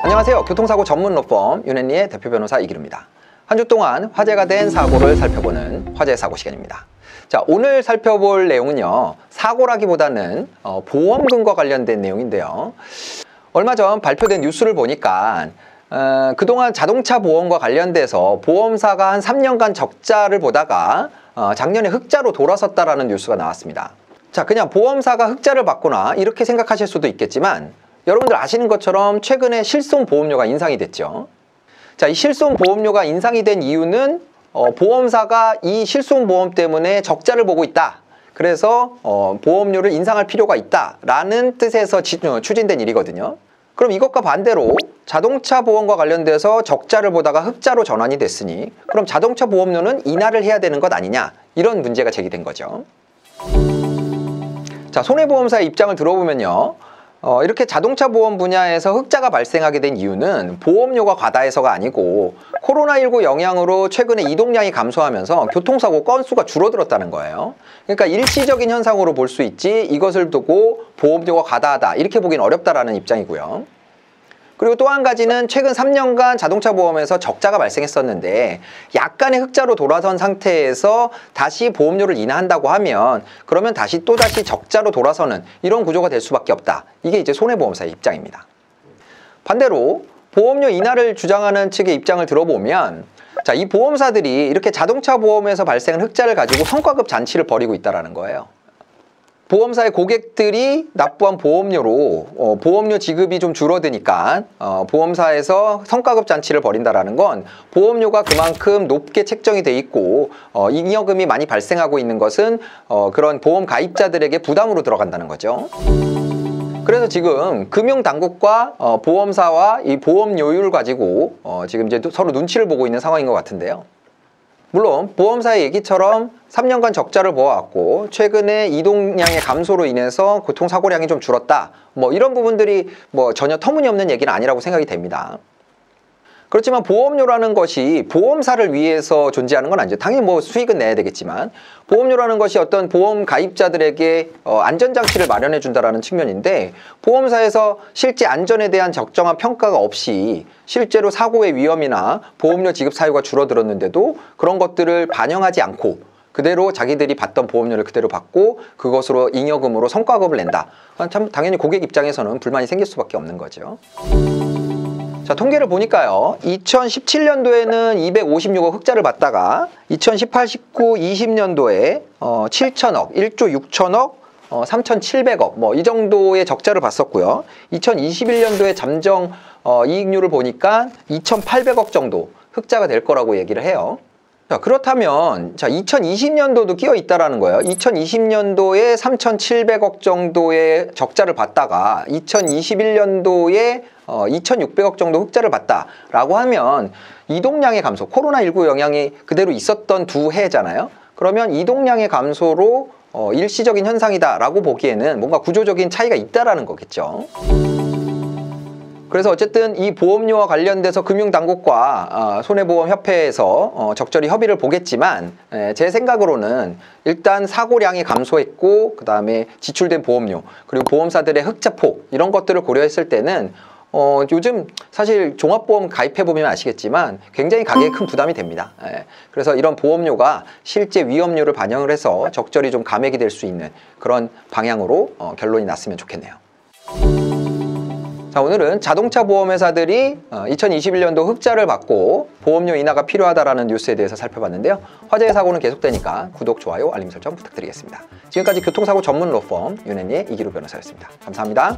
안녕하세요. 교통사고 전문 로펌 윤앤리의 대표 변호사 이기루입니다. 한 주 동안 화제가 된 사고를 살펴보는 화제 사고 시간입니다. 자, 오늘 살펴볼 내용은요, 사고라기보다는 보험금과 관련된 내용인데요. 얼마 전 발표된 뉴스를 보니까 그동안 자동차 보험과 관련돼서 보험사가 한 3년간 적자를 보다가 작년에 흑자로 돌아섰다라는 뉴스가 나왔습니다. 자, 그냥 보험사가 흑자를 봤구나 이렇게 생각하실 수도 있겠지만, 여러분들 아시는 것처럼 최근에 실손보험료가 인상이 됐죠. 자, 이 실손보험료가 인상이 된 이유는 보험사가 이 실손보험 때문에 적자를 보고 있다. 그래서 보험료를 인상할 필요가 있다라는 뜻에서 추진된 일이거든요. 그럼 이것과 반대로 자동차 보험과 관련돼서 적자를 보다가 흑자로 전환이 됐으니 그럼 자동차 보험료는 인하를 해야 되는 것 아니냐, 이런 문제가 제기된 거죠. 자, 손해보험사의 입장을 들어보면요, 이렇게 자동차 보험 분야에서 흑자가 발생하게 된 이유는 보험료가 과다해서가 아니고 코로나19 영향으로 최근에 이동량이 감소하면서 교통사고 건수가 줄어들었다는 거예요. 그러니까 일시적인 현상으로 볼 수 있지 이것을 두고 보험료가 과다하다 이렇게 보기는 어렵다라는 입장이고요. 그리고 또 한 가지는 최근 3년간 자동차 보험에서 적자가 발생했었는데 약간의 흑자로 돌아선 상태에서 다시 보험료를 인하한다고 하면 그러면 또다시 적자로 돌아서는 이런 구조가 될 수밖에 없다. 이게 이제 손해보험사의 입장입니다. 반대로 보험료 인하를 주장하는 측의 입장을 들어보면, 자, 이 보험사들이 이렇게 자동차 보험에서 발생한 흑자를 가지고 성과급 잔치를 벌이고 있다는 거예요. 보험사의 고객들이 납부한 보험료로 보험료 지급이 좀 줄어드니까 보험사에서 성과급 잔치를 벌인다는 건 보험료가 그만큼 높게 책정이 돼 있고 잉여금이 많이 발생하고 있는 것은 그런 보험 가입자들에게 부담으로 들어간다는 거죠. 그래서 지금 금융당국과 보험사와 이 보험료율 가지고 지금 이제 서로 눈치를 보고 있는 상황인 것 같은데요. 물론 보험사의 얘기처럼 3년간 적자를 보아왔고 최근에 이동량의 감소로 인해서 교통사고량이 좀 줄었다, 이런 부분들이 전혀 터무니없는 얘기는 아니라고 생각이 됩니다. 그렇지만 보험료라는 것이 보험사를 위해서 존재하는 건 아니죠. 당연히 수익은 내야 되겠지만 보험료라는 것이 어떤 보험 가입자들에게 안전장치를 마련해 준다는 측면인데, 보험사에서 실제 안전에 대한 적정한 평가가 없이 실제로 사고의 위험이나 보험료 지급 사유가 줄어들었는데도 그런 것들을 반영하지 않고 그대로 자기들이 받던 보험료를 그대로 받고 그것으로 잉여금으로 성과급을 낸다. 참 당연히 고객 입장에서는 불만이 생길 수밖에 없는 거죠. 자, 통계를 보니까요, 2017년도에는 256억 흑자를 봤다가 2018, 19, 20년도에 7천억, 1조 6천억, 3,700억 이 정도의 적자를 봤었고요. 2021년도에 잠정 이익률을 보니까 2,800억 정도 흑자가 될 거라고 얘기를 해요. 자, 그렇다면 2020년도도 끼어 있다라는 거예요. 2020년도에 3,700억 정도의 적자를 봤다가 2021년도에 2,600억 정도 흑자를 봤다라고 하면 이동량의 감소, 코로나19 영향이 그대로 있었던 두 해잖아요. 그러면 이동량의 감소로 일시적인 현상이다라고 보기에는 뭔가 구조적인 차이가 있다라는 거겠죠. 그래서 어쨌든 이 보험료와 관련돼서 금융당국과 손해보험협회에서 적절히 협의를 보겠지만, 제 생각으로는 일단 사고량이 감소했고 그 다음에 지출된 보험료 그리고 보험사들의 흑자폭 이런 것들을 고려했을 때는 요즘 사실 종합보험 가입해보면 아시겠지만 굉장히 가격에 큰 부담이 됩니다. 그래서 이런 보험료가 실제 위험료를 반영을 해서 적절히 좀 감액이 될 수 있는 그런 방향으로 결론이 났으면 좋겠네요. 자, 오늘은 자동차 보험회사들이 2021년도 흑자를 받고 보험료 인하가 필요하다라는 뉴스에 대해서 살펴봤는데요. 화재의 사고는 계속되니까 구독, 좋아요, 알림 설정 부탁드리겠습니다. 지금까지 교통사고 전문 로펌 윤앤리의 이기루 변호사였습니다. 감사합니다.